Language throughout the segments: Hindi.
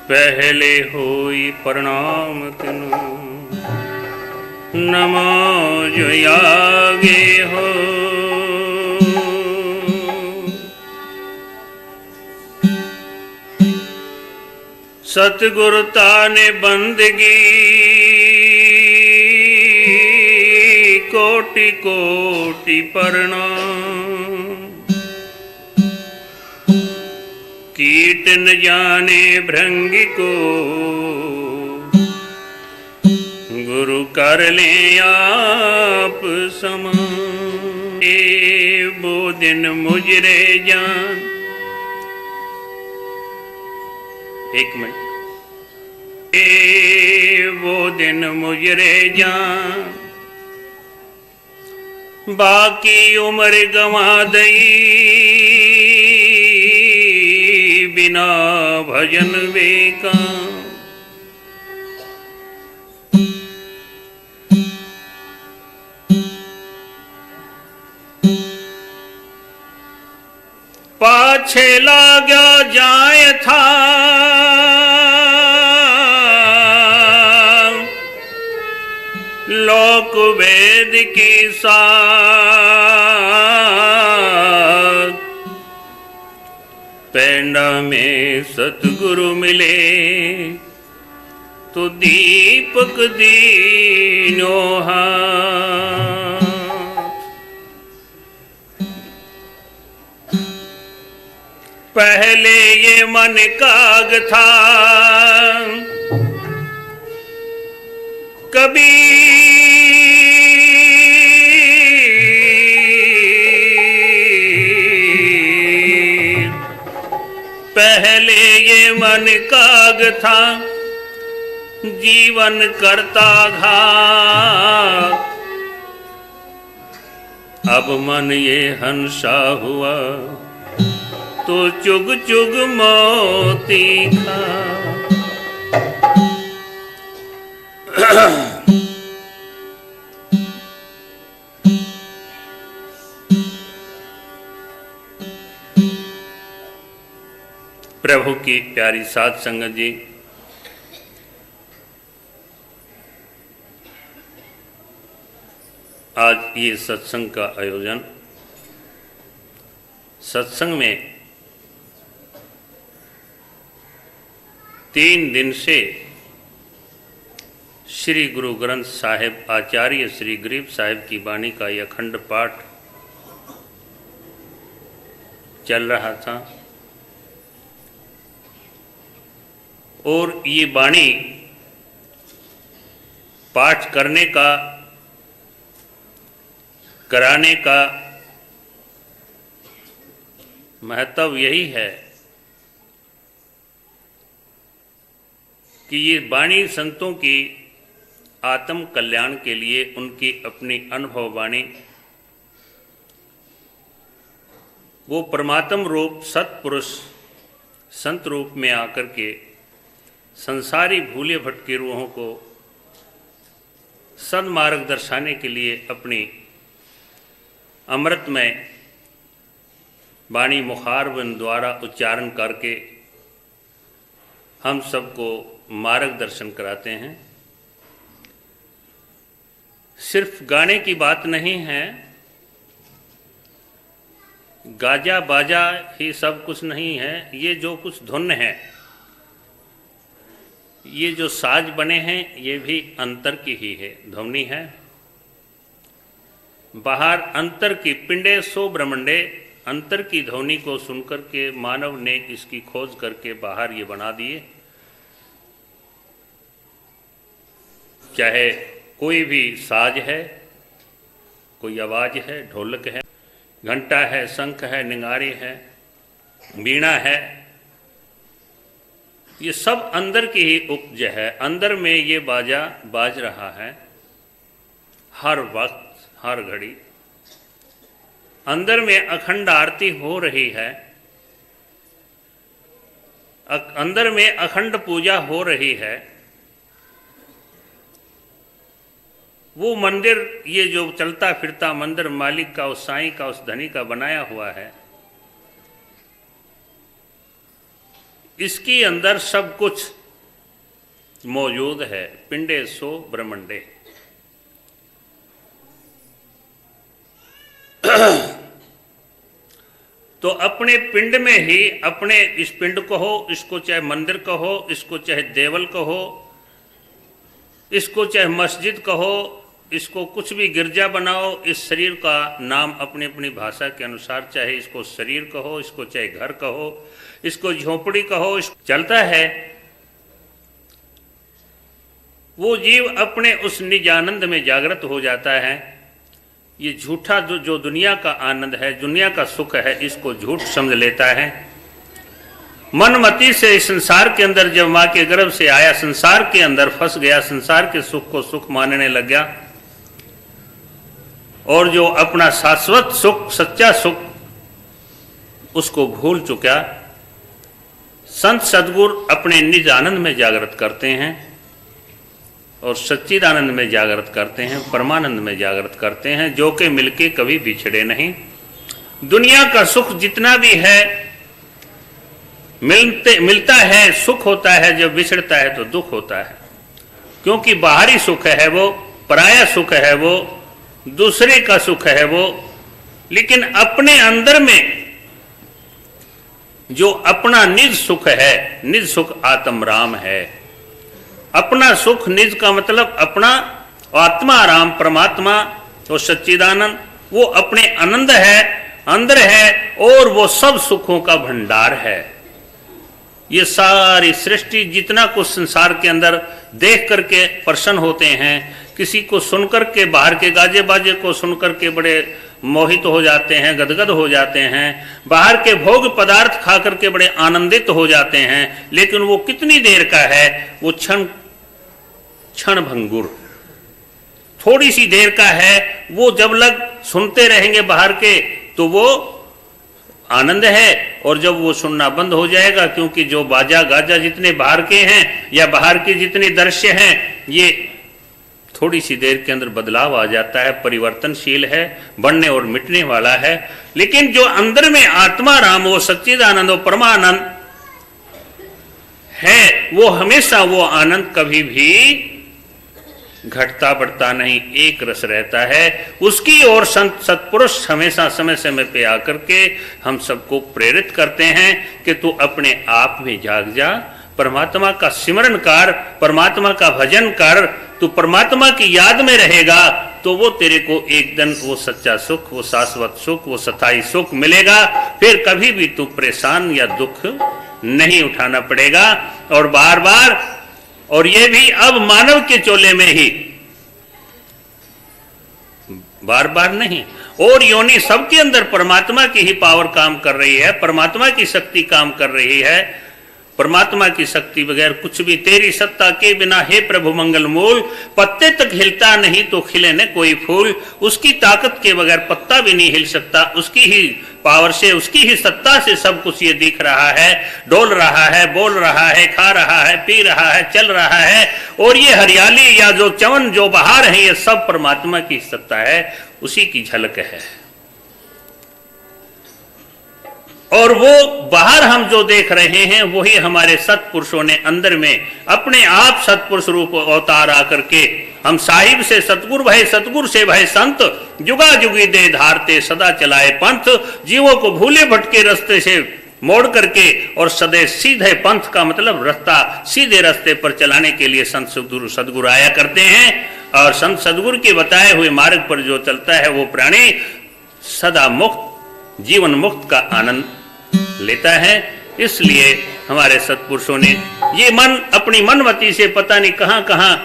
पहले होई प्रणाम तिनु, नमो जो आगे हो। सतगुरुता ने बंदगी कोटि कोटि प्रणाम। कीट न जाने भृंगी को गुरु कर ले आप समान। वो दिन मुजरे जान, एक मिनट, वो दिन मुजरे जान, बाकी उम्र गंवा दई बिना भजन बेका। पाछे लाग्या जाए था लोक वेद की साथ। पेंडा में सतगुरु मिले तो दीपक दीनो हाथ। पहले ये मन काग था कभी पहले ये मन काग था जीवन करता घात। अब मन ये हंसा हुआ तो चुग चुग मोती खा। प्रभु की प्यारी साध संगत जी, आज ये सत्संग का आयोजन, सत्संग में 3 दिन से श्री गुरु ग्रंथ साहिब आचार्य श्री गरीब साहिब की वाणी का यह अखंड पाठ चल रहा था और ये वाणी पाठ करने का, कराने का महत्व यही है कि ये वाणी संतों की आत्म कल्याण के लिए उनकी अपनी अनुभव वाणी, वो परमात्म रूप सत्पुरुष संत रूप में आकर के संसारी भूले भटके रूहों को सन्मार्ग दर्शाने के लिए अपनी अमृतमय वाणी मुखारबिंद द्वारा उच्चारण करके हम सबको मार्गदर्शन कराते हैं। सिर्फ गाने की बात नहीं है, गाजा बाजा ही सब कुछ नहीं है। ये जो कुछ धुन है, ये जो साज बने हैं, ये भी अंतर की ही है, ध्वनि है। बाहर अंतर की पिंडे सो ब्रह्मंडे, अंतर की ध्वनि को सुनकर के मानव ने इसकी खोज करके बाहर ये बना दिए। चाहे कोई भी साज है, कोई आवाज़ है, ढोलक है, घंटा है, शंख है, निंगारी है, वीणा है, ये सब अंदर की ही उपज है। अंदर में ये बाजा बाज रहा है हर वक्त, हर घड़ी। अंदर में अखंड आरती हो रही है, अंदर में अखंड पूजा हो रही है। वो मंदिर, ये जो चलता फिरता मंदिर मालिक का, उस साईं का, उस धनी का बनाया हुआ है, इसके अंदर सब कुछ मौजूद है। पिंडे सो ब्रह्मंडे। तो अपने पिंड में ही, अपने इस पिंड को हो, इसको चाहे मंदिर कहो, इसको चाहे देवल कहो, इसको चाहे मस्जिद कहो, इसको कुछ भी गिरजा बनाओ, इस शरीर का नाम अपनी अपनी भाषा के अनुसार, चाहे इसको शरीर कहो, इसको चाहे घर कहो, इसको झोपड़ी कहो, चलता है। वो जीव अपने उस निज आनंद में जागृत हो जाता है। ये झूठा जो दुनिया का आनंद है, दुनिया का सुख है, इसको झूठ समझ लेता है। मनमति से इस संसार के अंदर जब माँ के गर्भ से आया, संसार के अंदर फंस गया, संसार के सुख को सुख मानने लग गया, और जो अपना शाश्वत सुख, सच्चा सुख, उसको भूल चुका। संत सद्गुरु अपने निज आनंद में जागृत करते हैं और सच्चिदानंद में जागृत करते हैं, परमानंद में जागृत करते हैं, जो कि मिलके कभी बिछड़े नहीं। दुनिया का सुख जितना भी है, मिलता है, सुख होता है, जब बिछड़ता है तो दुख होता है, क्योंकि बाहरी सुख है वो, पराया सुख है वो, दूसरे का सुख है वो। लेकिन अपने अंदर में जो अपना निज सुख है, निज सुख आत्म राम है। अपना सुख, निज का मतलब अपना आत्मा राम, परमात्मा और सच्चिदानंद, वो अपने आनंद है, अंदर है, और वो सब सुखों का भंडार है। ये सारी सृष्टि, जितना कुछ संसार के अंदर देख करके प्रसन्न होते हैं, किसी को सुनकर के, बाहर के गाजे बाजे को सुनकर के बड़े मोहित हो जाते हैं, गदगद हो जाते हैं, बाहर के भोग पदार्थ खा करके बड़े आनंदित हो जाते हैं, लेकिन वो कितनी देर का है, वो क्षण भंगुर, थोड़ी सी देर का है। वो जब लग सुनते रहेंगे बाहर के तो वो आनंद है, और जब वो सुनना बंद हो जाएगा, क्योंकि जो बाजा गाजा जितने बाहर के हैं या बाहर के जितने दृश्य हैं, ये थोड़ी सी देर के अंदर बदलाव आ जाता है, परिवर्तनशील है, बढ़ने और मिटने वाला है। लेकिन जो अंदर में आत्मा राम, वो सच्चिदानंद और परमानंद है, वो हमेशा, वो आनंद कभी भी घटता बढ़ता नहीं, एक रस रहता है। उसकी ओर संत सत्पुरुष हमेशा समय समय पे आकर के हम सबको प्रेरित करते हैं कि तू अपने आप में जाग जा, परमात्मा का सिमरन कर, परमात्मा का भजन कर। तू परमात्मा की याद में रहेगा तो वो तेरे को एक दिन वो सच्चा सुख, वो शाश्वत सुख, वो सताई सुख मिलेगा। फिर कभी भी तू परेशान या दुख नहीं उठाना पड़ेगा। और बार बार, और ये भी अब मानव के चोले में ही, बार बार नहीं, और योनि सबके अंदर परमात्मा की ही पावर काम कर रही है, परमात्मा की शक्ति काम कर रही है। परमात्मा की शक्ति बगैर कुछ भी, तेरी सत्ता के बिना हे प्रभु मंगल मूल, पत्ते तक हिलता नहीं तो खिले न कोई फूल। उसकी ताकत के बगैर पत्ता भी नहीं हिल सकता, उसकी ही पावर से, उसकी ही सत्ता से सब कुछ ये दिख रहा है, डोल रहा है, बोल रहा है, खा रहा है, पी रहा है, चल रहा है। और ये हरियाली या जो चमन, जो बहार है, ये सब परमात्मा की सत्ता है, उसी की झलक है। और वो बाहर हम जो देख रहे हैं, वही हमारे सत्पुरुषों ने अंदर में अपने आप सत्पुरुष रूप अवतार आकर के, हम साहिब से सतगुरु भय, सतगुरु से भय संत, जुगा जुगी दे धारते सदा चलाए पंथ। जीवों को भूले भटके रास्ते से मोड़ करके और सदैव सीधे पंथ का मतलब रास्ता, सीधे रास्ते पर चलाने के लिए संत सदगुरु आया करते हैं। और संत सदगुरु के बताए हुए मार्ग पर जो चलता है, वो प्राणी सदा मुक्त, जीवन मुक्त का आनंद लेता है। इसलिए हमारे सत्पुरुषों ने ये मन, अपनी मनमति से पता नहीं कहां कहां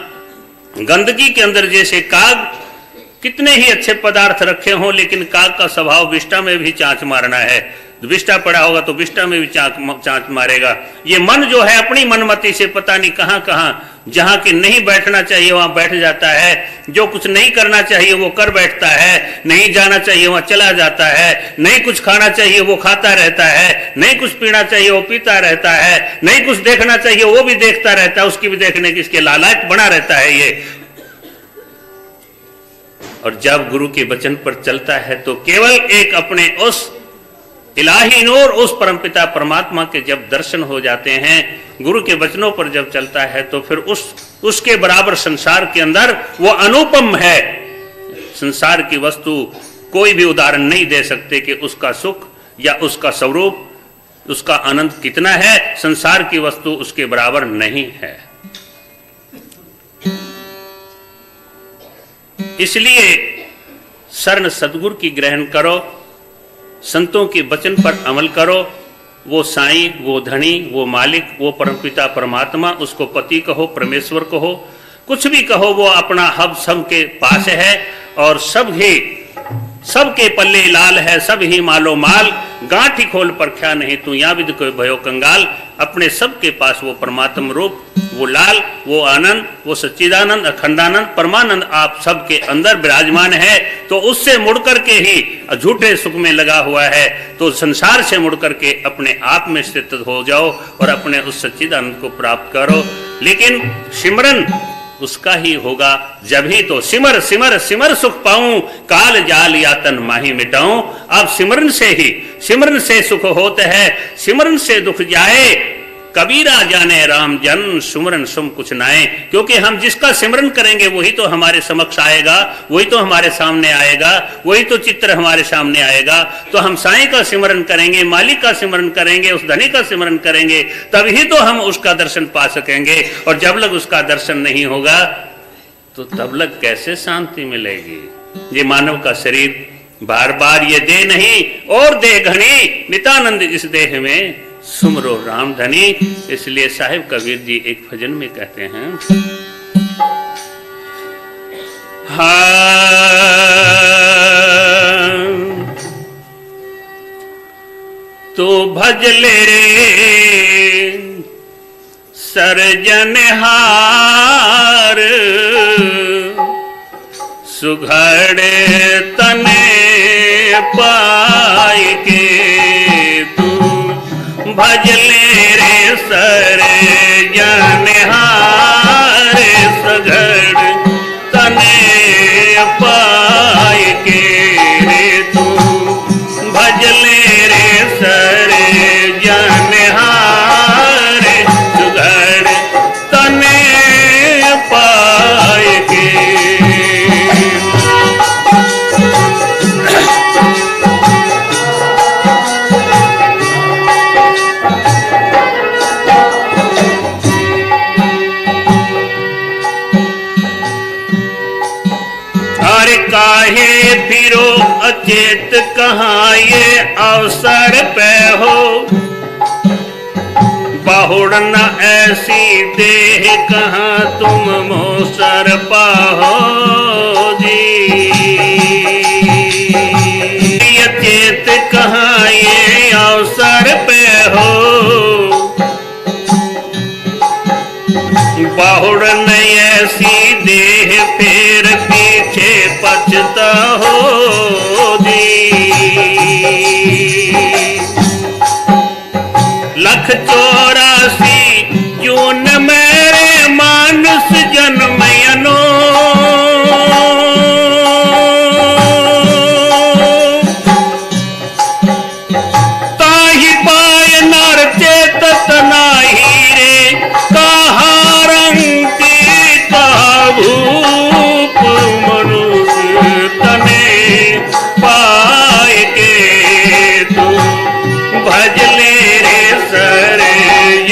गंदगी के अंदर, जैसे काग कितने ही अच्छे पदार्थ रखे हों, लेकिन काग का स्वभाव विष्ठा में भी चांच मारना है। विष्ठा पड़ा होगा तो विष्ठा में भी चांच मारेगा। ये मन जो है अपनी मनमति से पता नहीं कहां कहां, जहां कि नहीं बैठना चाहिए वहां बैठ जाता है, जो कुछ नहीं करना चाहिए वो कर बैठता है, नहीं जाना चाहिए वहां चला जाता है, नहीं कुछ खाना चाहिए वो खाता रहता है, नहीं कुछ पीना चाहिए वो पीता रहता है, नहीं कुछ देखना चाहिए वो भी देखता रहता है, उसकी भी देखने की इसके लालच बना रहता है ये। और जब गुरु के वचन पर चलता है तो केवल एक अपने उस इलाही नूर उस परमपिता परमात्मा के जब दर्शन हो जाते हैं, गुरु के वचनों पर जब चलता है, तो फिर उसके बराबर संसार के अंदर वो अनुपम है। संसार की वस्तु कोई भी उदाहरण नहीं दे सकते कि उसका सुख या उसका स्वरूप, उसका आनंद कितना है। संसार की वस्तु उसके बराबर नहीं है। इसलिए शरण सद्गुरु की ग्रहण करो, संतों के वचन पर अमल करो। वो साईं, वो धनी, वो मालिक, वो परमपिता परमात्मा, उसको पति कहो, परमेश्वर कहो, कुछ भी कहो, वो अपना हब सब के पास है और सबके पल्ले लाल है, सब ही मालो माल। गांठी खोल पर क्या नहीं तू या विद कोई भयो कंगाल। अपने सबके पास वो परमात्म रूप, वो लाल, वो आनंद, वो सच्चिदानंद, अखंडानंद, परमानंद आप सबके अंदर विराजमान है। तो उससे मुड़ करके ही झूठे सुख में लगा हुआ है, तो संसार से मुड़ करके अपने आप में स्थित हो जाओ और अपने उस सच्चिदानंद को प्राप्त करो। लेकिन सिमरन उसका ही होगा जब ही तो सिमर सिमर सिमर सुख पाऊं, काल जाल यातन माही मिटाऊं। अब सिमरन से सुख होता है, सिमरन से दुख जाए। कबीरा जाने राम जन, सुमरन सुम कुछ नाए। क्योंकि हम जिसका सिमरन करेंगे वही तो हमारे समक्ष आएगा, वही तो हमारे सामने आएगा, वही तो चित्र हमारे सामने आएगा। तो हम साईं का सिमरन करेंगे, मालिक का सिमरन करेंगे, उस धनी का सिमरन करेंगे, तभी तो हम उसका दर्शन पा सकेंगे। और जब लग उसका दर्शन नहीं होगा तो तब लग कैसे शांति मिलेगी। ये मानव का शरीर बार बार ये दे नहीं और दे घनी, नितानंद इस देह में सुमरो राम धनी। इसलिए साहिब कबीर जी एक भजन में कहते हैं, हाँ तो भज ले रे सरजनहार, सुघड़े तने पाई के तू भज ले रे सरजनहार, सुघड़ तने पाई के रे तू भज ले रे सरजनहार, सुघड़ तने पाई के। काहे फिरो अचेत कहाँ ये अवसर पे हो, बहुड़ न ऐसी देह कहाँ तुम मोसर पाहो जी। अचेत कहाँ ये अवसर पे हो, बहुड़ न ऐसी देह फिर पीछे पछता हो जी। लख 84 जून मेरे मानुष जन्म यनो, ताहि पाय नर चेतत नाही रे, कहा भूप मनुष्य तने पाए के तू भज ले रे सरजनहार,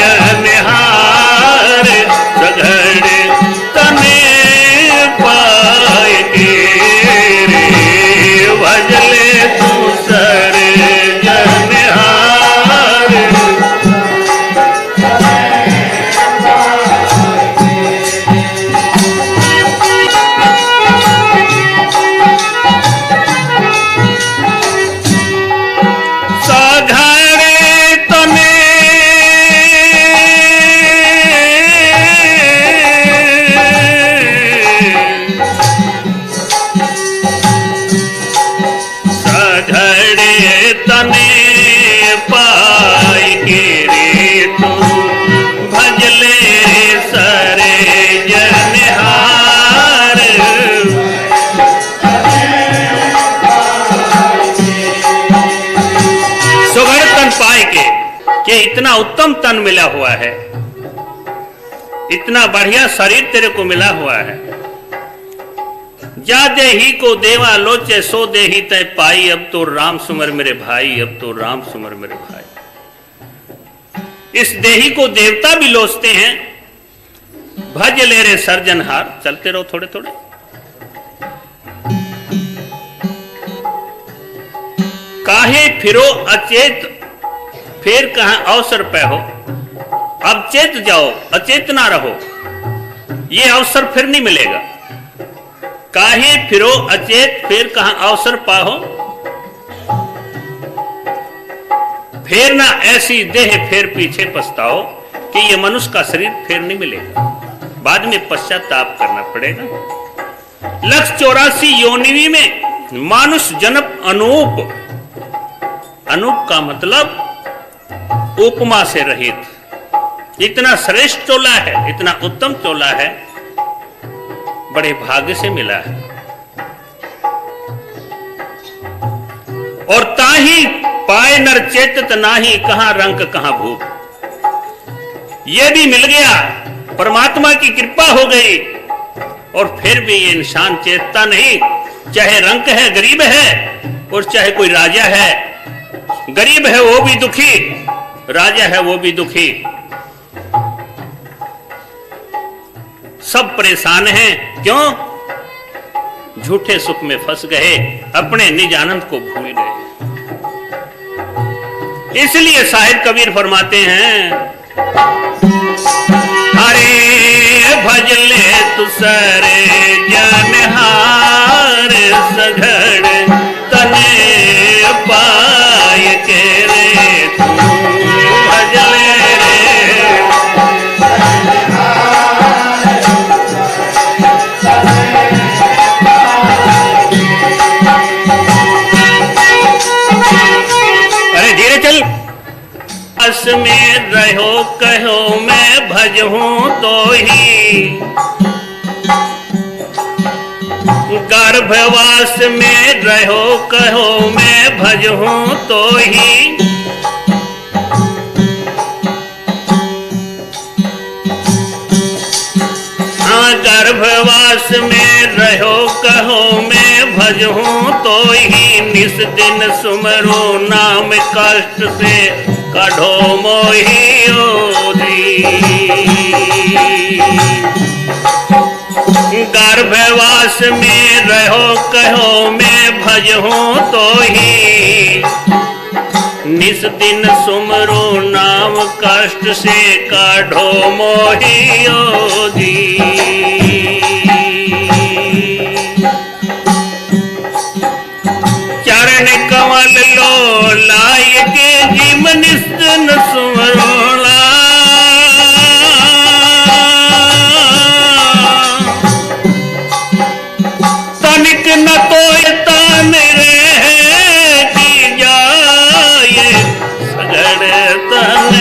इतना उत्तम तन मिला हुआ है, इतना बढ़िया शरीर तेरे को मिला हुआ है। जा देही को देवा लोचे सो देही तय पाई, अब तो राम सुमर मेरे भाई, अब तो राम सुमर मेरे भाई। इस देही को देवता भी लोचते हैं। भज ले रे सर्जनहार, चलते रहो थोड़े थोड़े। काहे फिरो अचेत, फिर कहां अवसर पे हो। अब चेत जाओ, अचेत ना रहो, ये अवसर फिर नहीं मिलेगा। काहे फिरो अचेत, फिर कहां अवसर पाहो। फिर ना ऐसी देह फिर पीछे पछताओ, कि ये मनुष्य का शरीर फिर नहीं मिलेगा, बाद में पश्चाताप करना पड़ेगा। 184 योनिवी में मानुष जन्म अनूप, अनूप का मतलब उपमा से रहित। इतना श्रेष्ठ चोला है, इतना उत्तम चोला है, बड़े भाग्य से मिला है। और ताही पाए नर चेतत नाही, कहां रंग कहां भूप। यह भी मिल गया, परमात्मा की कृपा हो गई, और फिर भी ये इंसान चेतता नहीं। चाहे रंग है, गरीब है, और चाहे कोई राजा है, गरीब है वो भी दुखी, राजा है वो भी दुखी, सब परेशान हैं। क्यों? झूठे सुख में फंस गए, अपने निज आनंद को भूल गए। इसलिए साहिब कबीर फरमाते हैं, अरे भज ले तू सरे जनहार, सघड़ तने पाय के रे तू भज ले रे। अरे धीरे चल। अस में रहो कहो मैं भजहूं तो ही, गर्भवास में रहो कहो मैं भजहूं तो ही। हाँ गर्भवास में रहो कहो मैं भजहूं तो ही, निस दिन सुमरो नाम कष्ट से काढ़ो मोही ओधी। गर्भवास में रहो कहो मैं भजहूं तो ही, निस दिन सुमरो नाम कष्ट से काढ़ो मोही ओधी। चरण कमल लो लाय के जिम निस दिन सुमरो ला। तनिक न तो तान रे की जाए, सगड़ तन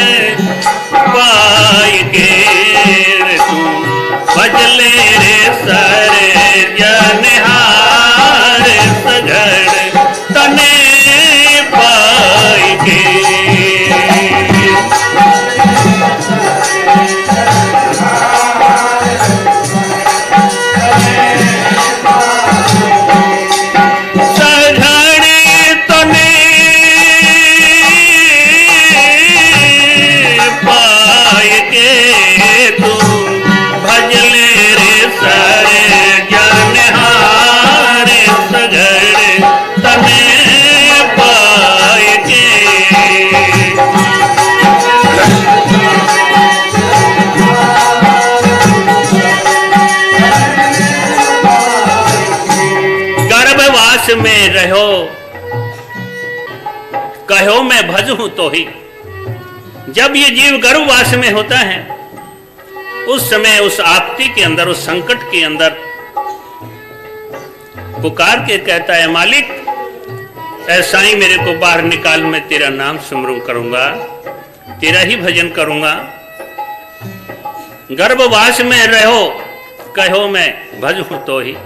पाय के तू भज ले रे सरे जनहार, सगड़ तने पाय के। में रहो कहो मैं भजहूं तो ही। जब ये जीव गर्भवास में होता है, उस समय उस आपत्ति के अंदर, उस संकट के अंदर पुकार के कहता है, मालिक ऐसा ही मेरे को बाहर निकाल, मैं तेरा नाम सुमरण करूंगा, तेरा ही भजन करूंगा। गर्भवास में रहो कहो मैं भजहूं तो ही,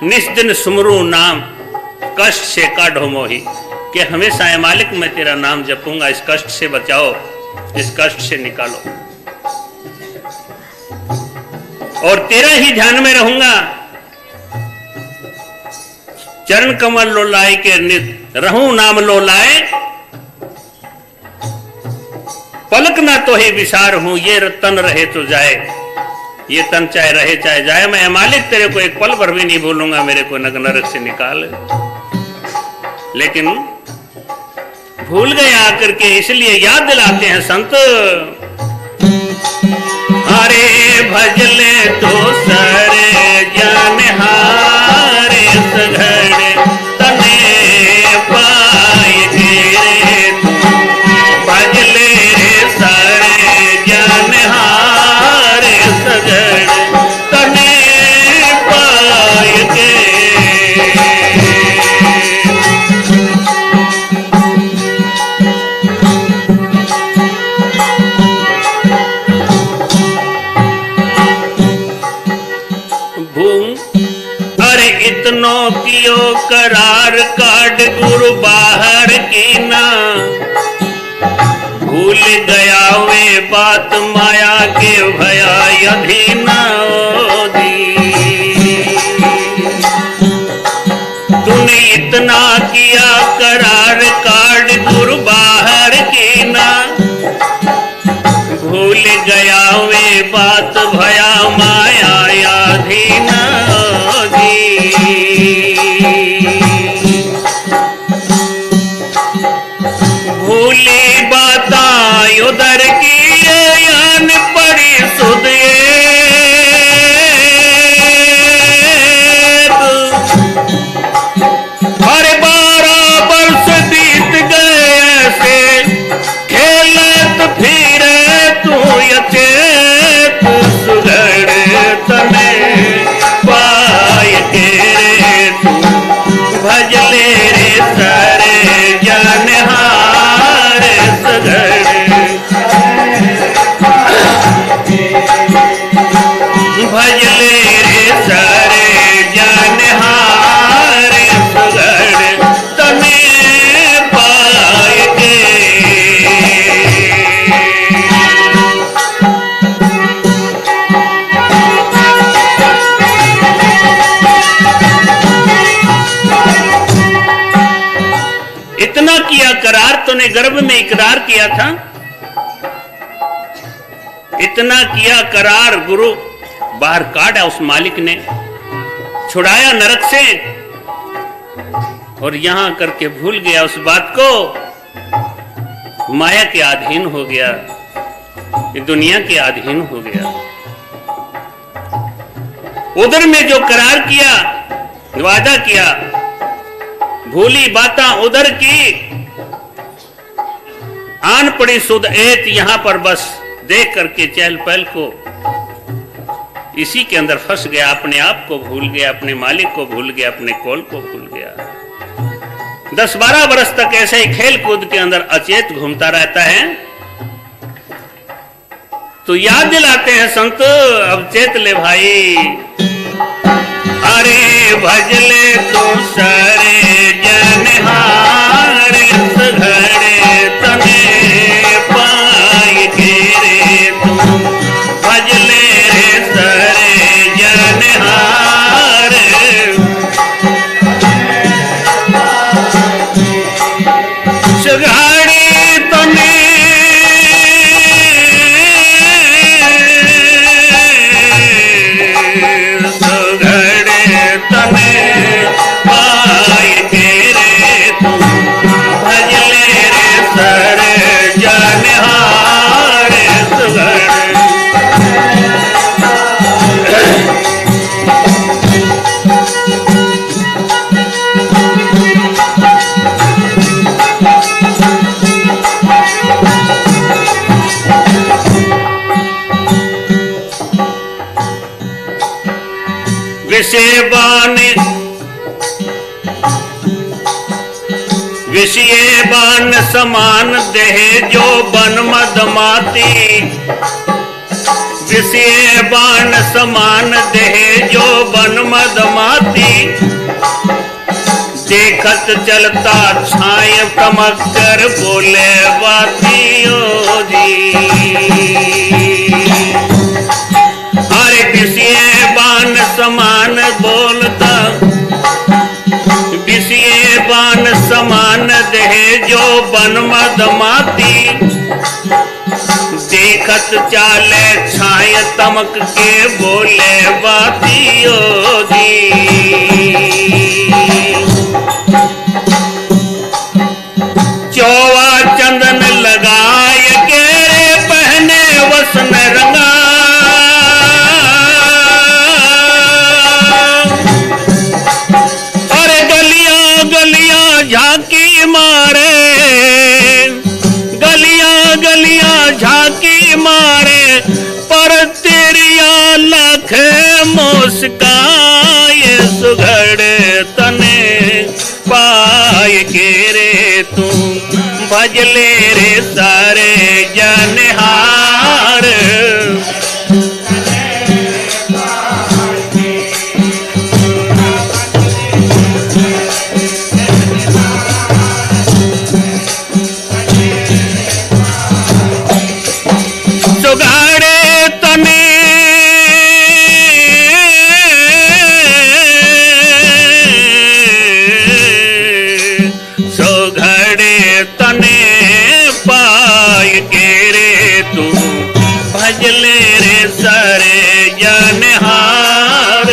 निस दिन सुमरू नाम कष्ट से काढ़ो मोही। कि हमेशा है मालिक मैं तेरा नाम जपूंगा, इस कष्ट से बचाओ, इस कष्ट से निकालो, और तेरा ही ध्यान में रहूंगा। चरण कमल लोलाए के नित रहूं नाम लोलाए, पलक ना तो ही विसार हूं, ये तन रहे तो जाए, ये तन चाहे रहे चाहे जाए, मैं मालिक तेरे को एक पल भर भी नहीं भूलूंगा, मेरे को नरक से निकाल। लेकिन भूल गए आकर के, इसलिए याद दिलाते हैं संत, अरे भजले तो सरे जान हारे सघड़े तने पाए गिरे, भजले सरे जान हारे सघड़े तने पाए गिरे। इतनों कियो करार काट गुरु बाहर की ना, भूल गया वे बात माया के भया अधीना दी। तूने इतना किया करार काट गुरु बाहर की ना, भूल गया वे बात भया माया अधीना। भूली बाता उधर की यान पड़ी सुध, हर 12 वर्ष बीत गए से खेलत फिर तू यचेत, सुगड़ तने पाए के तू भजले रे सरे जान हारे सगड़े, भजले रे सरे जान हारे सगड़े तने पाए के। इतना किया करार, तूने गर्भ में इकरार किया था, इतना किया करार गुरु बाहर काटा उस मालिक ने, छुड़ाया नरक से, और यहां करके भूल गया उस बात को, माया के अधीन हो गया, दुनिया के अधीन हो गया। उधर में जो करार किया, वादा किया, भूली बाता उधर की, आन पड़ी सुध एत, यहां पर बस देख करके चहल पहल को इसी के अंदर फंस गया, अपने आप को भूल गया, अपने मालिक को भूल गया, अपने कौल को भूल गया। 10-12 वर्ष तक ऐसे ही खेल कूद के अंदर अचेत घूमता रहता है। तो याद दिलाते हैं संत, अब चेत ले भाई, अरे भजले तो सरे जन हारे सघड़े तने पाए गिरे, तू भजले रे सरे जन हारे सघड़े तने विषय बान समान देह जो बन मदमाती, विषय बान समान देह जो बन मदमाती, देखत चलता छाय तमक कर बोले बातियों जी। अरे विषय बाण समान बोलता, विषय बाण समान देह जो बन मदमाती। देखत चाले छाय तमक के बोले बातियों जी। चौवा चंदन लगाय के पहने वसन रंगा। अरे गलियां गलियां झांकी मारे, गलियां गलियां झांकी मारे, पर तेरिया लख मुस्काए सुघड़ तने पाए के रे तू भजले रे सारे जनहार। सुघाड़े तने पाय के रे तू भजले रे सारे जनहार।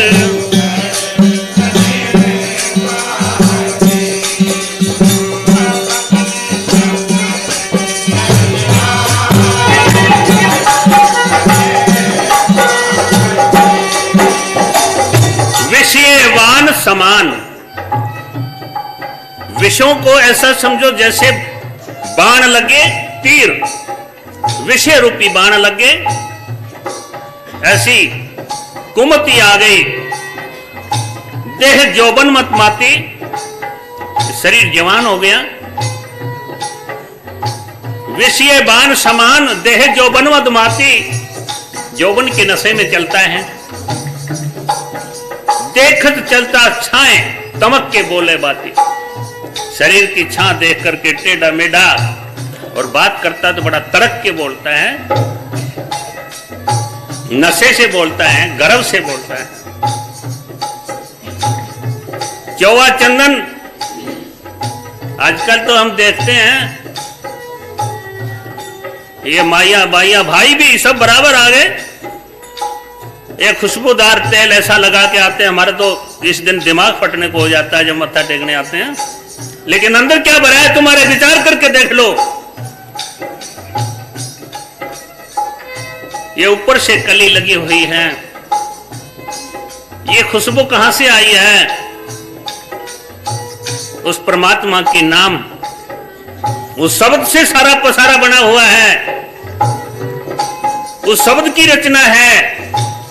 विषयवान समान, विषयों को ऐसा समझो जैसे बाण लगे तीर, विषय रूपी बाण लगे, ऐसी कुमति आ गई। देह जौबन मत माती, शरीर जवान हो गया। विषय बाण समान देह जौबन मत माती, जौबन के नशे में चलता है। देखत चलता छाए तमक के बोले बाती, शरीर की छां देख करके टेढ़ा मेढ़ा, और बात करता तो बड़ा तड़क के बोलता है, नशे से बोलता है, गर्व से बोलता है। चौवा चंदन आजकल तो हम देखते हैं ये माया बाइया भाई भी सब बराबर आ गए। एक खुशबूदार तेल ऐसा लगा के आते हैं, हमारे तो इस दिन दिमाग फटने को हो जाता है जब मत्था टेकने आते हैं। लेकिन अंदर क्या भरा है तुम्हारे, विचार करके देख लो। ये ऊपर से कली लगी हुई है, ये खुशबू कहां से आई है? उस परमात्मा के नाम, उस शब्द से सारा पसारा बना हुआ है। उस शब्द की रचना है,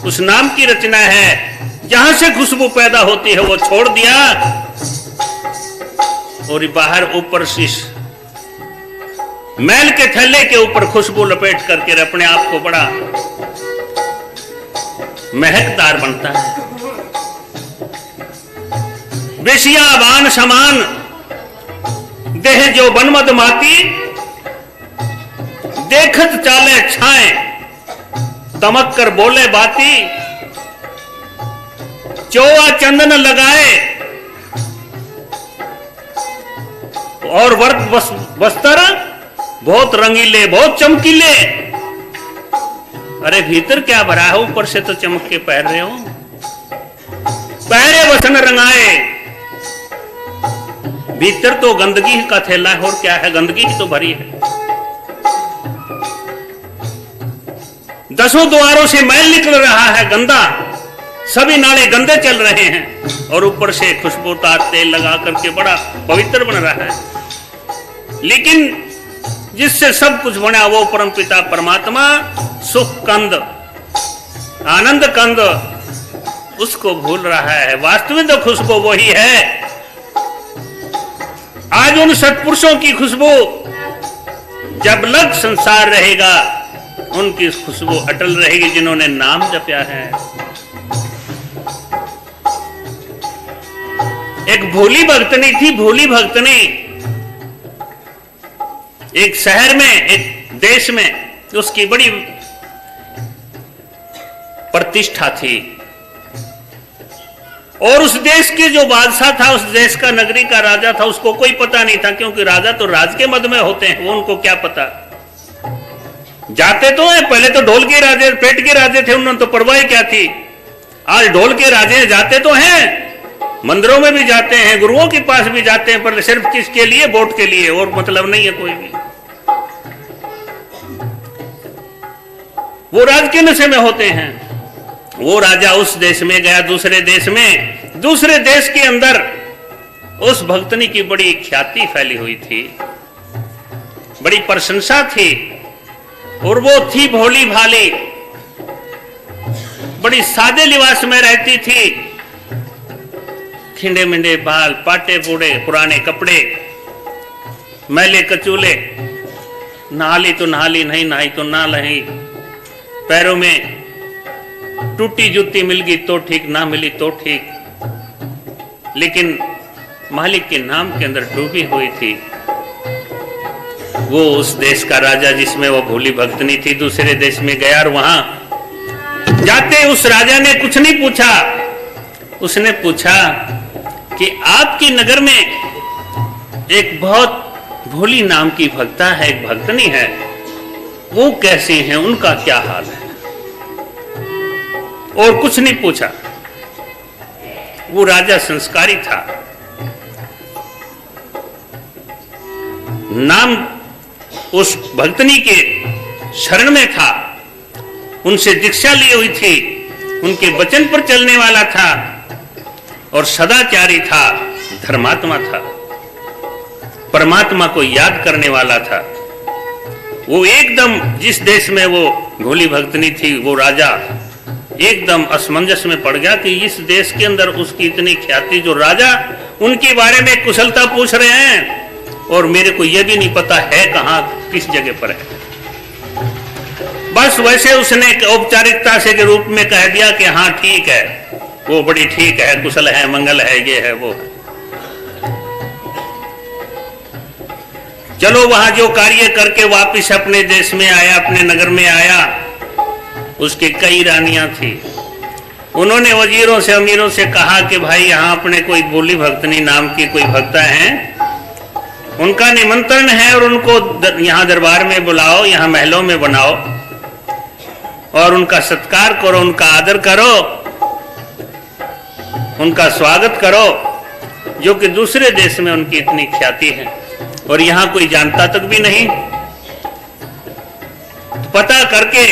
उस नाम की रचना है। जहां से खुशबू पैदा होती है वो छोड़ दिया, और बाहर ऊपर से मैल के थैले के ऊपर खुशबू लपेट करके अपने आप को बड़ा महकदार बनता है। विषयावान समान देह जो बनमद माती, देखत चाले छाए तमक कर बोले बाती। चौवा चंदन लगाए और वस्त्र बहुत रंगीले, बहुत चमकीले। अरे भीतर क्या भरा है? ऊपर से तो चमक के पहन रहे हो। पहरे वसन रंगाए, भीतर तो गंदगी का थैला है। और क्या है? गंदगी ही तो भरी है। दसों द्वारों से मैल निकल रहा है गंदा, सभी नाले गंदे चल रहे हैं, और ऊपर से खुशबूदार तेल लगा करके बड़ा पवित्र बन रहा है। लेकिन जिससे सब कुछ बना वो परमपिता परमात्मा, सुख कंद, आनंद कंद, उसको भूल रहा है। वास्तविक तो खुशबू वही है। आज उन सत्पुरुषों की खुशबू जब लग संसार रहेगा, उनकी खुशबू अटल रहेगी जिन्होंने नाम जपया है। एक भोली भक्तनी थी, भोली भक्तनी। एक शहर में, एक देश में उसकी बड़ी प्रतिष्ठा थी, और उस देश के जो बादशाह था, उस देश का नगरी का राजा था, उसको कोई पता नहीं था, क्योंकि राजा तो राज के मद में होते हैं, वो उनको क्या पता। जाते तो है, पहले तो ढोल के राजे, पेट के राजे थे, उन्होंने तो परवाह क्या थी। आज ढोल के राजे जाते तो हैं, मंदिरों में भी जाते हैं, गुरुओं के पास भी जाते हैं, पर सिर्फ किसके लिए? वोट के लिए, और मतलब नहीं है कोई भी। वो राज के नशे में होते हैं। वो राजा उस देश में गया, दूसरे देश में, दूसरे देश के अंदर उस भक्तनी की बड़ी ख्याति फैली हुई थी, बड़ी प्रशंसा थी, और वो थी भोली भाली, बड़ी सादे लिबास में रहती थी, खिंडे मिंडे बाल, पाटे बूढ़े, पुराने कपड़े, मैले कचूले, नहाली तो नहाली, नहीं नहाई तो ना नहाई, पैरों में टूटी जूती मिल गई तो ठीक, ना मिली तो ठीक, लेकिन मालिक के नाम के अंदर डूबी हुई थी। वो उस देश का राजा जिसमें वो भोली भक्तनी थी, दूसरे देश में गया, और वहां जाते उस राजा ने कुछ नहीं पूछा। उसने पूछा कि आपके नगर में एक बहुत भोली नाम की भक्ता है, एक भक्तनी है, वो कैसे हैं, उनका क्या हाल है? और कुछ नहीं पूछा। वो राजा संस्कारी था, नाम उस भक्तनी के शरण में था, उनसे दीक्षा ली हुई थी, उनके वचन पर चलने वाला था, और सदाचारी था, धर्मात्मा था, परमात्मा को याद करने वाला था। वो एकदम, जिस देश में वो भोली भक्तनी थी, वो राजा एकदम असमंजस में पड़ गया कि इस देश के अंदर उसकी इतनी ख्याति, जो राजा उनके बारे में कुशलता पूछ रहे हैं, और मेरे को यह भी नहीं पता है कहां, किस जगह पर है। बस वैसे उसने औपचारिकता से के रूप में कह दिया कि हाँ ठीक है, वो बड़ी ठीक है, कुशल है, मंगल है, ये है, वो है। चलो, वहां जो कार्य करके वापिस अपने देश में आया, अपने नगर में आया, उसके कई रानियां थी। उन्होंने वजीरों से, अमीरों से कहा कि भाई यहाँ अपने कोई भोली भक्तनी नाम की कोई भक्ता है, उनका निमंत्रण है, और उनको यहाँ दरबार में बुलाओ, यहाँ महलों में बनाओ, और उनका सत्कार करो, उनका आदर करो, उनका स्वागत करो, जो कि दूसरे देश में उनकी इतनी ख्याति है, और यहाँ कोई जानता तक भी नहीं। तो पता करके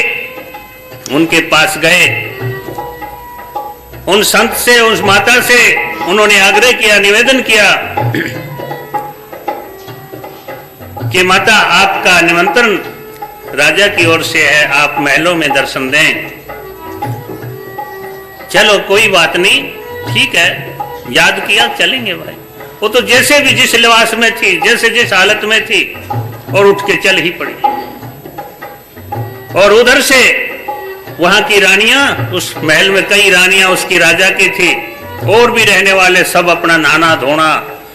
उनके पास गए, उन संत से, उस माता से उन्होंने आग्रह किया, निवेदन किया कि माता, आपका निमंत्रण राजा की ओर से है, आप महलों में दर्शन दें। चलो कोई बात नहीं, ठीक है, याद किया, चलेंगे भाई। वो तो जैसे भी जिस लिबास में थी, जैसे जिस हालत में थी, और उठ के चल ही पड़ी। और उधर से वहां की रानियां, उस महल में कई रानियां उसकी राजा की थी, और भी रहने वाले सब अपना नहाना धोना,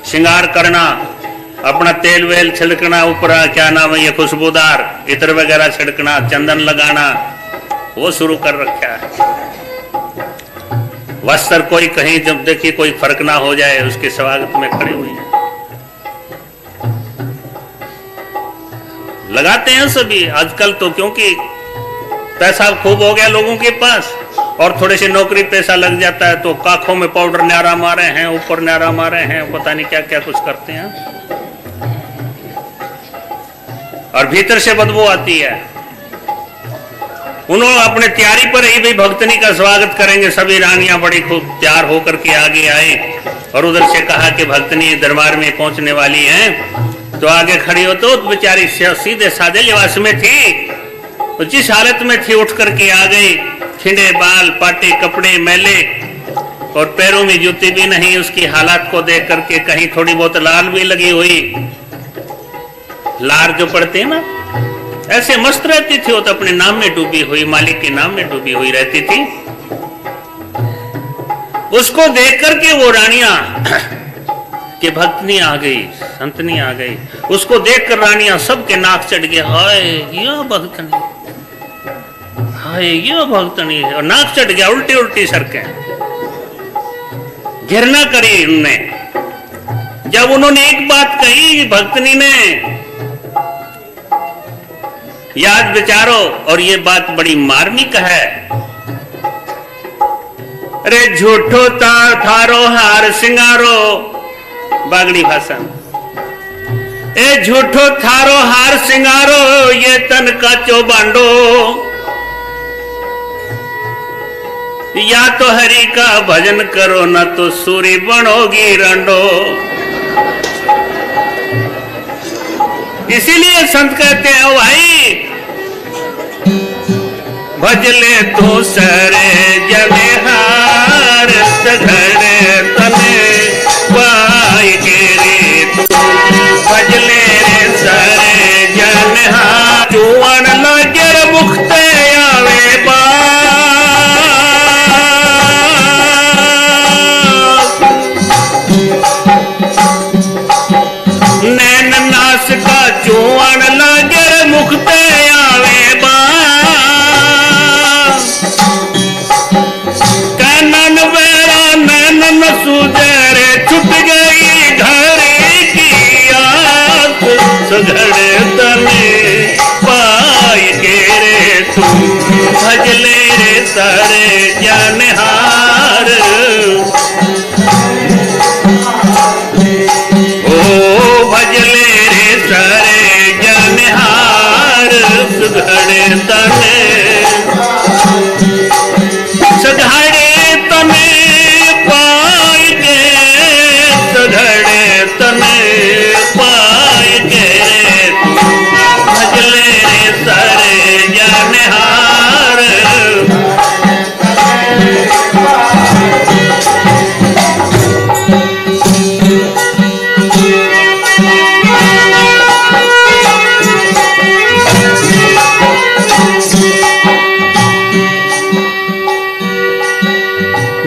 श्रृंगार करना, अपना तेल वेल छिड़कना, ऊपर क्या नाम है ये खुशबूदार इत्र वगैरह छिड़कना, चंदन लगाना, वो शुरू कर रखा है। वस्त्र कोई कहीं जब देखिए कोई फर्क ना हो जाए, उसके स्वागत में खड़े हुए हैं। लगाते हैं सभी आजकल तो, क्योंकि पैसा खूब हो गया लोगों के पास, और थोड़े से नौकरी पैसा लग जाता है तो काखों में पाउडर न्यारा मारे हैं, ऊपर न्यारा मारे हैं, पता नहीं क्या क्या कुछ करते हैं, और भीतर से बदबू आती है। उन्होंने अपने तैयारी पर ही भी भक्तनी का स्वागत करेंगे। सभी रानियां बड़ी खूब तैयार होकर के आगे आए, और उधर से कहा कि भक्तनी दरबार में पहुंचने वाली है, तो आगे खड़ी हो। तो बेचारी सीधे सादे लिबास में थी, तो जिस हालत में थी उठ करके आ गई, खिंडे बाल, पाटे कपड़े मैले, और पैरों में जूती भी नहीं। उसकी हालात को देख करके कहीं थोड़ी बहुत लाल भी लगी हुई, लार जो पड़ते हैं ना, ऐसे मस्त रहती थी। वो तो अपने नाम में डूबी हुई, मालिक के नाम में डूबी हुई रहती थी। उसको देख करके वो रानियां कि भक्तनी आ गई, संतनी आ गई। उसको देखकर रानियां सबके नाक चढ़ गया, हाय ये भक्तनी, हाय ये भक्तनी, और नाक चढ़ गया, उल्टी उल्टी सरके घृणा करी उनने। जब उन्होंने एक बात कही भक्तनी ने, याद विचारो, और ये बात बड़ी मार्मिक है। अरे झूठो तार थारो हार सिंगारो, बागड़ी भाषा, ए झूठो थारो हार सिंगारो, ये तन का चौबांडो, या तो हरि का भजन करो, न तो सूरी बनोगी रंडो। इसीलिए संत कहते हैं, ओ भाई भजले तो सरे जने हार, सघड़े तने पाई के रे तू, भजले रे सरे जने हार, जुआन नजर मुखते आवे बात, नैन नास का जुआन नजर मुखते आवे बात, कानन वेरा नैन सुजरे, छुट गई घर की आस, सघड़े तने पाई के रे तू, भजले रे सारे जानहार, ओ भजले रे सारे जानहार, सघड़े तने, सघड़े तने पाई के, सघड़े तने पाई के रे तू, भजले रे सारे जानहार।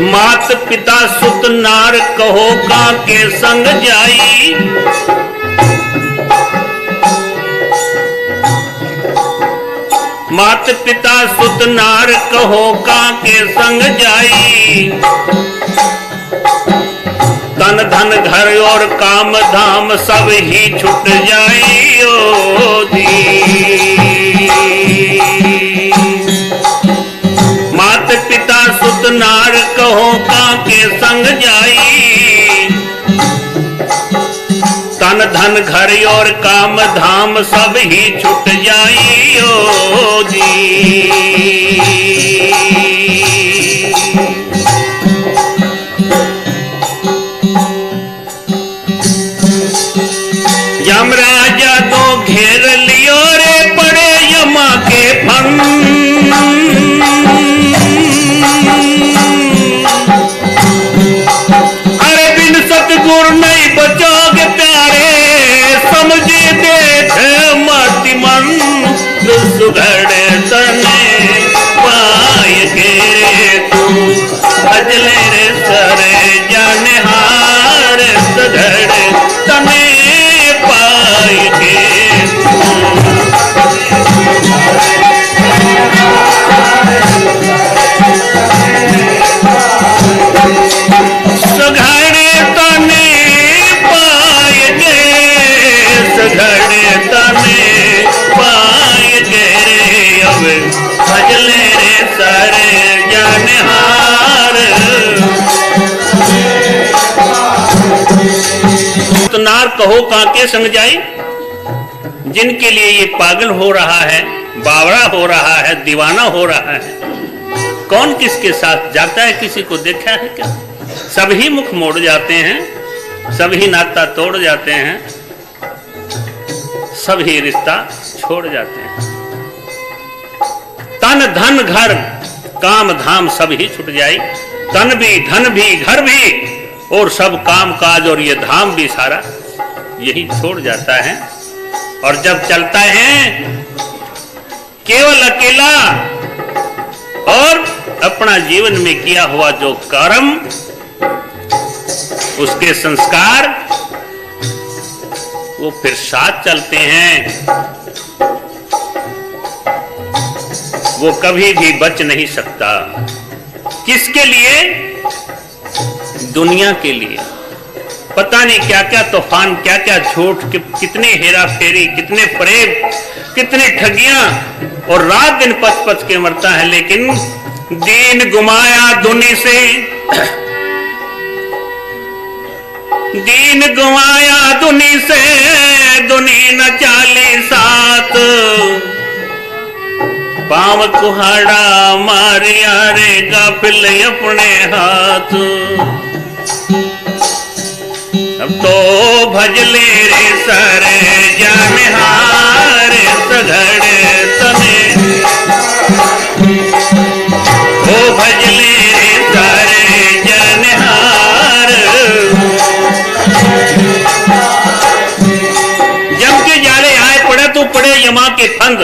मात पिता सुत नार कहो का के संग जाई, मात पिता सुत नार कहो का के संग जाई, तन धन घर और काम धाम सब ही छुट जाई ओ जी। मात पिता सुत नार कहो का के संग जाई, तन धन घर और काम धाम सब ही छुट जाई ओ जी। यमराजा तो घेर लियो रे, पड़े यमा के फन, अरे बिन सतगुर नहीं बचोगे प्यारे, समझे देख मति मन, सुघड़े तने पाए के रे तू, भजले रे सरे जानहार, सुघड़े तने पाए के, सघड़े तने पाए के, सघड़े तने पाए के रे, अब भजले रे सारे जानहार। नार कहो काके संग जाई, जिनके लिए ये पागल हो रहा है, बावड़ा हो रहा है, दीवाना हो रहा है, कौन किसके साथ जाता है, किसी को देखा है क्या? सभी मुख मोड़ जाते हैं, सभी नाता तोड़ जाते हैं, सभी रिश्ता छोड़ जाते हैं, तन धन घर काम धाम सब ही छूट जाए, तन भी धन भी घर भी और सब काम काज और ये धाम भी सारा यही छोड़ जाता है। और जब चलता है केवल अकेला और अपना जीवन में किया हुआ जो कर्म उसके संस्कार वो फिर साथ चलते हैं, वो कभी भी बच नहीं सकता। किसके लिए? दुनिया के लिए। पता नहीं क्या क्या तूफान, क्या क्या झूठ, कितने हेरा फेरी, कितने फरेब, कितने ठगियां, और रात दिन पच पच के मरता है। लेकिन दीन गुमाया दुनी से, दीन गुमाया दुनी से, दुनी न चाली साथ, पांव कुहाड़ा मारिया रे गाफिल अपने हाथ। अब तो भजले रे सरे जानहार सघड़े तने, ओ भजले रे सरे जानहार। यम के जाले आए पड़े तो पड़े यमा के फंद,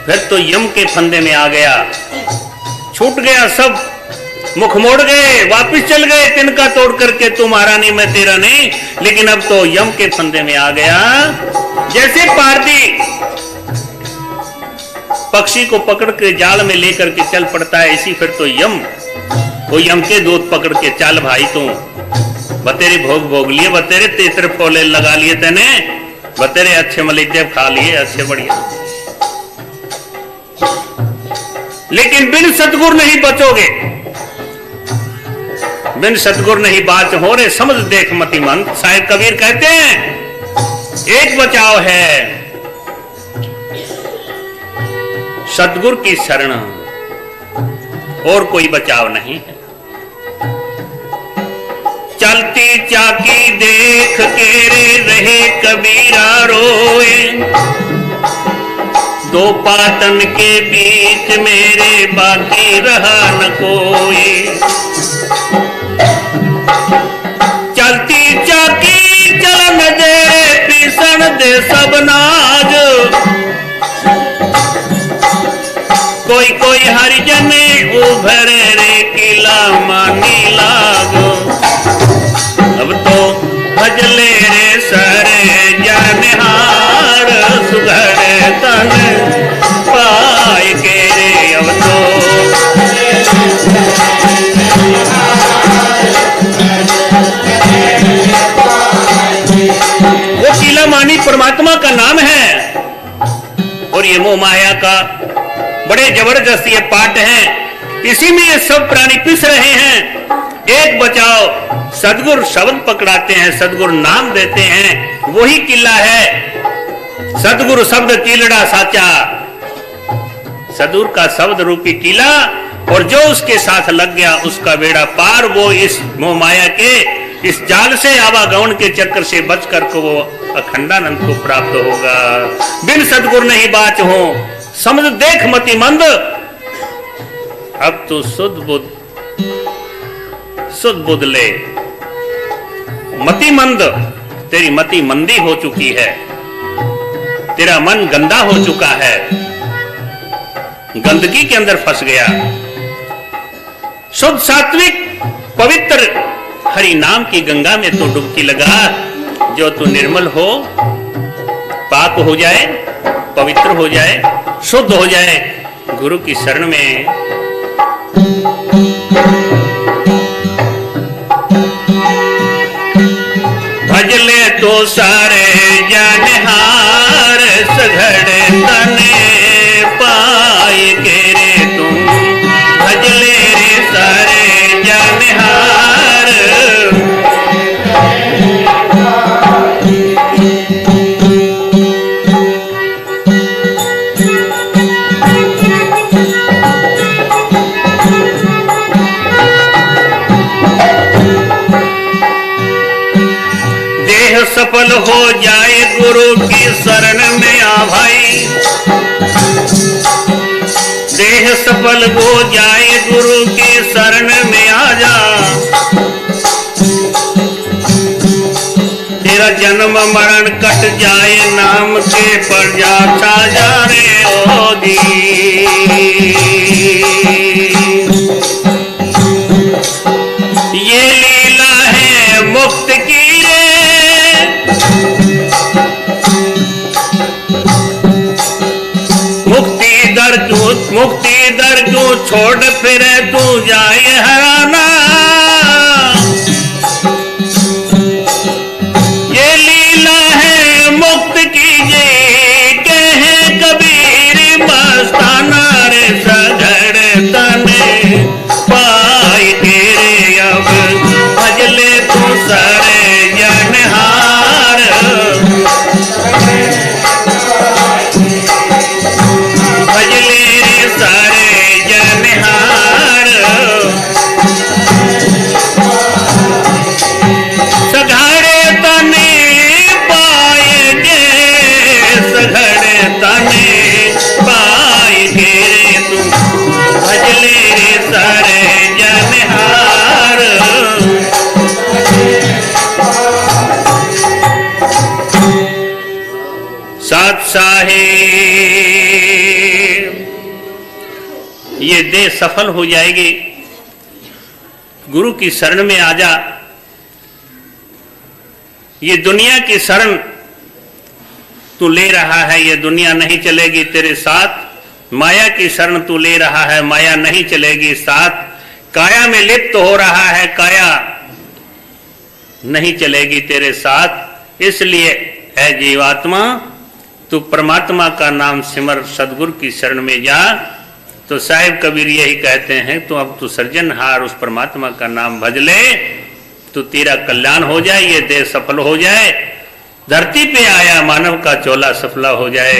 फिर तो यम के फंदे में आ गया, छूट गया सब, मुख मोड़ गए, वापिस चल गए तिनका तोड़ करके, तुम्हारा नहीं मैं तेरा नहीं। लेकिन अब तो यम के फंदे में आ गया। जैसे पारदी पक्षी को पकड़ के जाल में लेकर के चल पड़ता है, इसी फिर तो यम, वो यम के दूध पकड़ के चल भाई तू, बतेरे भोग भोग लिए, बतेरे तेतर फोले लगा लिए तेने, बतेरे अच्छे मलिकदेव खा लिए, अच्छे बढ़िया। लेकिन बिन सतगुरु नहीं बचोगे, बिन सतगुरु नहीं बात हो रे, समझ देख मतिमंद। शायद कबीर कहते हैं एक बचाव है सतगुरु की शरण, और कोई बचाव नहीं है। चलती चाकी देख के रे रहे कबीरा रोए, दो पाटन के बीच मेरे बाकी रहा न कोई। चलती चाकी चलन दे पीसन दे सब नाज, कोई कोई हरिजन उभरे रे किला मानी लागो। अब तो भजले रे सरे जानहार सुघड़े तन पाए के रे। अब तो वो किला मानी परमात्मा का नाम है, और ये मोह माया का बड़े जबरदस्त ये पाठ हैं। इसी में ये सब प्राणी पिस रहे हैं। एक बचाओ सदगुरु शब्द पकड़ाते हैं, सदगुरु नाम देते हैं, वही किला है। सदगुरु शब्द कीलड़ा साचा, सदगुरु का शब्द रूपी किला, और जो उसके साथ लग गया उसका बेड़ा पार। वो इस मोह माया के इस जाल से, आवागमन के चक्कर से बच कर को वो अखंडानंद को प्राप्त होगा। बिन सदगुरु नहीं बाच हो, समझ देख मतिमंद। अब तो सुध बुध ले, मतिमंद, तेरी मति मंदी हो चुकी है, तेरा मन गंदा हो चुका है, गंदगी के अंदर फंस गया। शुद्ध सात्विक पवित्र हरि नाम की गंगा में तो डुबकी लगा, जो तू निर्मल हो, पाक हो जाए, पवित्र हो जाए, शुद्ध हो जाए गुरु की शरण में। भजले तो सारे जानहार सघड़े तने पाए के रे तुम, भजले रे सारे जानहार। सफल हो जाए गुरु की शरण में आ भाई, देह सफल हो जाए गुरु की शरण में आ जा। तेरा जन्म मरण कट जाए, नाम के पर जा छा जा रे ओ दी। ये लीला है मुक्ति दर क्यों छोड़ फिरे तू जाए हराना। ये लीला है मुक्त कीजिए कहे कबीर मस्ताना रे सगड़ तने पाई तेरे अब भजले तू सारे जनहार। भजले रे सारे जनहार। सघड़े तने पाएगे सघड़े तने पाएगे तू भजले रे सारे जनहार। साथ साहेब ये देह सफल हो जाएगी। गुरु की शरण में आ जा। ये दुनिया की शरण तू ले रहा है, ये दुनिया नहीं चलेगी तेरे साथ। माया की शरण तू ले रहा है, माया नहीं चलेगी साथ। काया में लिप्त हो रहा है, काया नहीं चलेगी तेरे साथ। इसलिए ऐ जीवात्मा तू परमात्मा का नाम सिमर, सदगुरु की शरण में जा। तो साहिब कबीर यही कहते हैं तो अब तू सर्जनहार उस परमात्मा का नाम भज ले, तो तेरा कल्याण हो जाए, ये देह सफल हो जाए। धरती पे आया मानव का चोला सफला हो जाए।